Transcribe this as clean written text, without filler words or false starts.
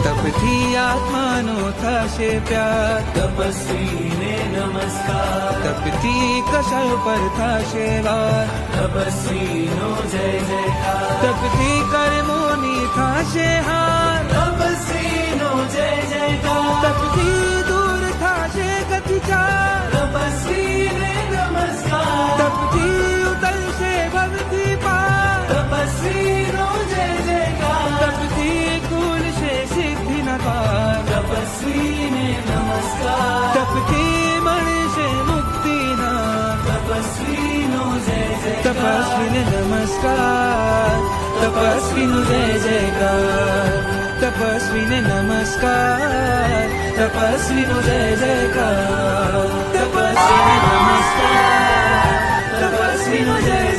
तपती आत्मानो थाशे प्यार, तपस्वीने नमस्कार, तपती कशा पर थाशे वार, तपस्वीनो जय जयकार, तपती कर्मोनी थाशे हार, तपस्वीनो जय जयकार, तपती दूर थाशे गतिचार, तपस्वीने नमस्कार, तपती उतरशे भक्ती पार, तपस्वीनो जय जयकार, तपती कुलशे सिद्धी नकार, तपस्वीने नमस्कार, तपती मणशे मुक्ती ना, तपस्वीनो जय जयकार, तपस्विने नमस्कार, तपस्विनो जय जयकार, तपस्विने नमस्कार, तपस्विनो जय जयकार, तपस्विने नमस्कार, तपस्विनो जय